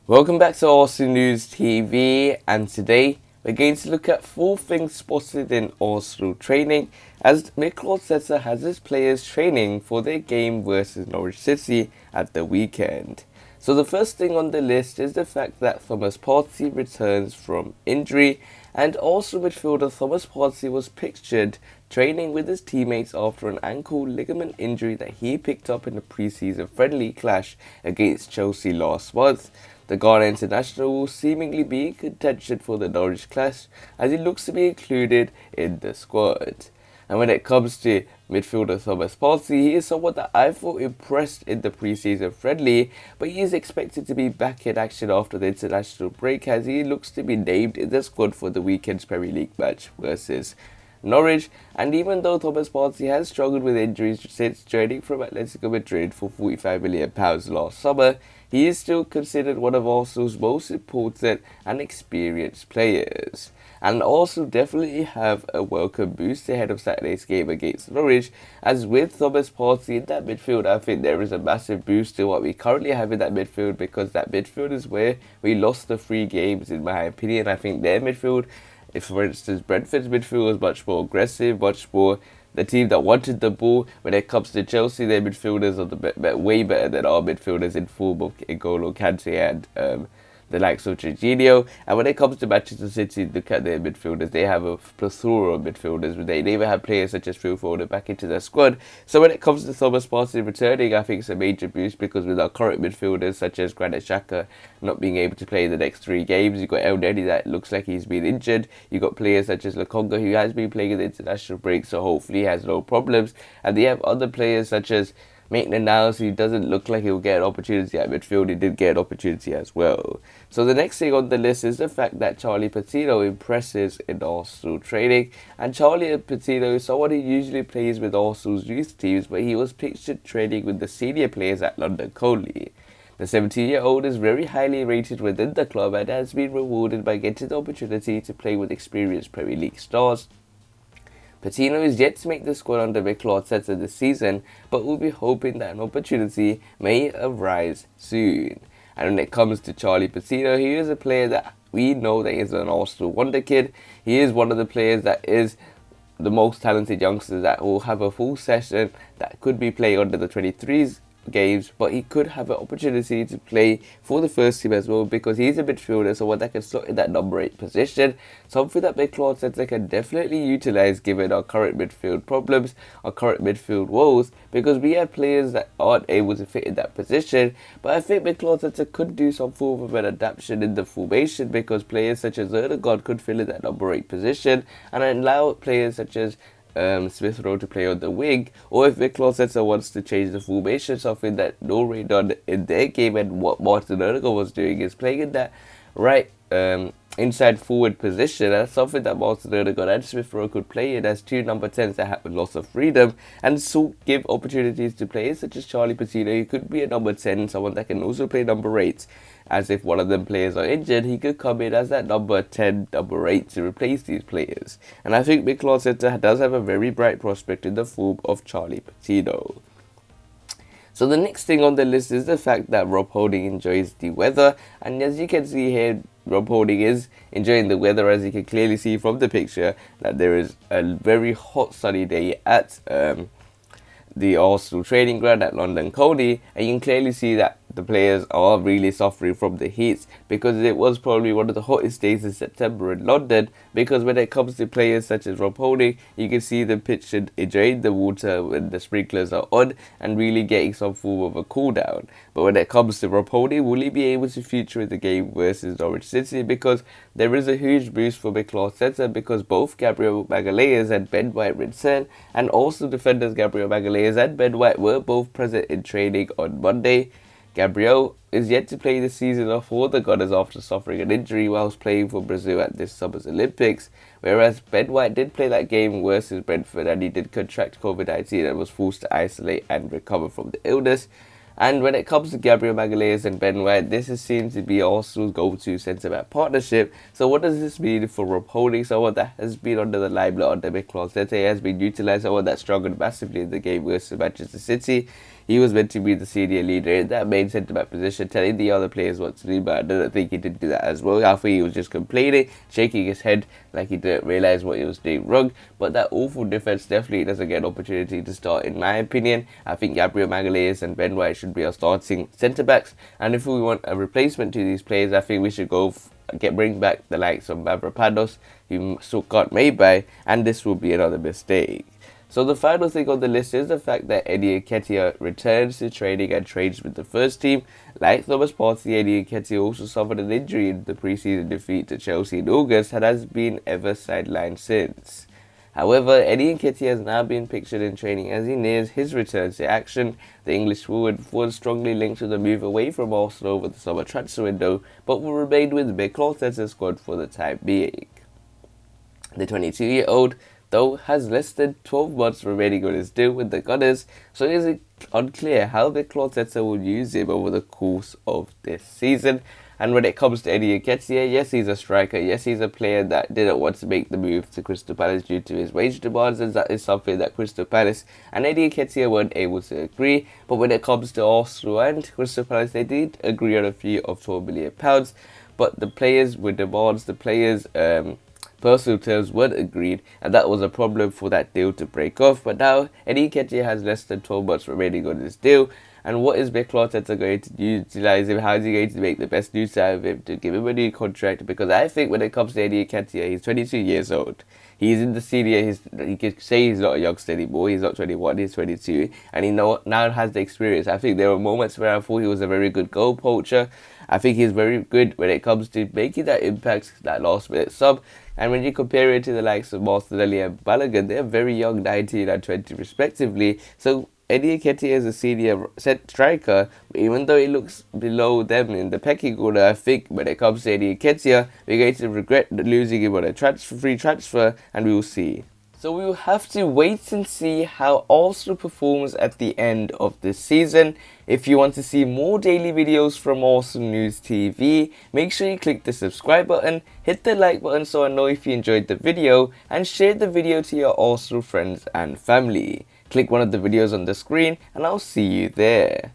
Welcome back to Arsenal News TV, and today we're going to look at 4 things spotted in Arsenal training as Mikel has his players training for their game versus Norwich City at the weekend. So the first thing on the list is the fact that Partey returns from injury, and also midfielder Partey was pictured training with his teammates after an ankle ligament injury that he picked up in a pre-season friendly clash against Chelsea last month. The Ghana international will seemingly be in contention for the Norwich clash as he looks to be included in the squad. And when it comes to midfielder Partey, he is someone that I thought impressed in the pre-season friendly, but he is expected to be back in action after the international break as he looks to be named in the squad for the weekend's Premier League match versus Norwich. And even though Partey has struggled with injuries since joining from Atletico Madrid for £45 million last summer, he is still considered one of Arsenal's most important and experienced players, and also definitely have a welcome boost ahead of Saturday's game against Norwich, as with Partey in that midfield, I think there is a massive boost to what we currently have in that midfield, because that midfield is where we lost the 3 games in my opinion. I think their midfield, if for instance Brentford's midfield was much more aggressive, much more the team that wanted the ball. When it comes to Chelsea, their midfielders are way better than our midfielders in form of N'Golo Kante and the likes of Jorginho. And when it comes to Manchester City, look at their midfielders. They have a plethora of midfielders. They even have players such as Phil Foden back into their squad. So when it comes to Partey returning, I think it's a major boost, because with our current midfielders such as Granit Xhaka not being able to play the next 3 games, you've got Elneny that looks like he's been injured. You've got players such as Lokonga who has been playing in the international break, so hopefully he has no problems. And they have other players such as Maitland-Niles, who doesn't look like he'll get an opportunity at midfield. He did get an opportunity as well. So the next thing on the list is the fact that Patino impresses in Arsenal training. And Patino is someone who usually plays with Arsenal's youth teams, but he was pictured training with the senior players at London Colney. The 17-year-old is very highly rated within the club and has been rewarded by getting the opportunity to play with experienced Premier League stars. Patino is yet to make the squad under Mikel this season, but will be hoping that an opportunity may arise soon. And when it comes to Patino, he is a player that we know that is an Arsenal wonder kid. He is one of the players that is the most talented youngsters that will have a full session that could be played under the 23s games, but he could have an opportunity to play for the first team as well, because he's a midfielder, so one that can slot in that number 8 position, something that Mikel can definitely utilise given our current midfield problems, our current midfield woes, because we have players that aren't able to fit in that position. But I think Mikel could do some form of an adaptation in the formation, because players such as Erdogan could fill in that number 8 position and allow players such as Smith Rowe to play on the wing, or if Mikel wants to change the formation, something that Norway done in their game, and what Martin was doing is playing in that right inside forward position. That's something that Martin and Smith Rowe could play in as 2 number 10s that have lots of freedom, and so give opportunities to players such as Patino, who could be a number 10, someone that can also play number 8. As if one of them players are injured, he could come in as that number 10, number 8 to replace these players. And I think Mikel does have a very bright prospect in the form of Patino. So the next thing on the list is the fact that Rob Holding enjoys the weather. And as you can see here, Rob Holding is enjoying the weather, as you can clearly see from the picture that there is a very hot sunny day at the Arsenal training ground at London Colney, and you can clearly see that the players are really suffering from the heat, because it was probably one of the hottest days in September in London. Because when it comes to players such as Rob Holding, you can see them pictured enjoying the water when the sprinklers are on and really getting some form of a cool down. But when it comes to Rob Holding, will he be able to feature in the game versus Norwich City? Because there is a huge boost for Mikel because both Gabriel Magalhaes and Ben White return, and also defenders Gabriel Magalhaes and Ben White were both present in training on Monday. Gabriel is yet to play the season off for the Gunners after suffering an injury whilst playing for Brazil at this summer's Olympics, whereas Ben White did play that game versus Brentford and he did contract COVID-19 and was forced to isolate and recover from the illness. And when it comes to Gabriel Magalhaes and Ben White, this is seen to be Arsenal's go-to centre-back partnership. So what does this mean for upholding someone that has been under the limelight under Mikel Arteta? He has been utilised, someone that struggled massively in the game versus Manchester City. He was meant to be the senior leader in that main centre-back position, telling the other players what to do, but I didn't think he did do that as well. I think he was just complaining, shaking his head like he didn't realise what he was doing wrong. But that awful defence definitely doesn't get an opportunity to start, in my opinion. I think Gabriel Magalhaes and Ben White should be our starting centre-backs. And if we want a replacement to these players, I think we should bring back the likes of Mavropanos, who got made by, and this will be another mistake. So the final thing on the list is the fact that Nketiah returns to training and trains with the first team. Like Thomas Partey, Nketiah also suffered an injury in the preseason defeat to Chelsea in August and has been ever sidelined since. However, Nketiah has now been pictured in training as he nears his return to action. The English forward was strongly linked to the move away from Arsenal over the summer transfer window, but will remain with Mikel Arteta's squad for the time being. The 22-year-old though has less than 12 months remaining on his deal with the Gunners, so it is unclear how Mikel Arteta will use him over the course of this season. And when it comes to Nketiah, yes, he's a striker, yes, he's a player that didn't want to make the move to Crystal Palace due to his wage demands, and that is something that Crystal Palace and Nketiah weren't able to agree. But when it comes to Arsenal and Crystal Palace, they did agree on a fee of £12 million, but the players with demands, the players' personal terms weren't agreed, and that was a problem for that deal to break off. But now Nketiah has less than 12 months remaining on this deal, and what is Mikel Arteta going to utilise him? How is he going to make the best use out of him to give him a new contract? Because I think when it comes to Nketiah, he's 22 years old. He's in the senior. He could say he's not a youngster anymore. He's not 21. He's 22, and he now has the experience. I think there were moments where I thought he was a very good goal poacher. I think he's very good when it comes to making that impact, that last minute sub. And when you compare it to the likes of Martinelli and Balogun, they're very young, 19 and 20 respectively. So Nketiah is a senior set striker, but even though he looks below them in the pecking order, I think when it comes to Nketiah, we're going to regret losing him on a free transfer, and we will see. So we will have to wait and see how Arsenal performs at the end of this season. If you want to see more daily videos from Arsenal News TV, make sure you click the subscribe button, hit the like button so I know if you enjoyed the video, and share the video to your Arsenal friends and family. Click one of the videos on the screen and I'll see you there.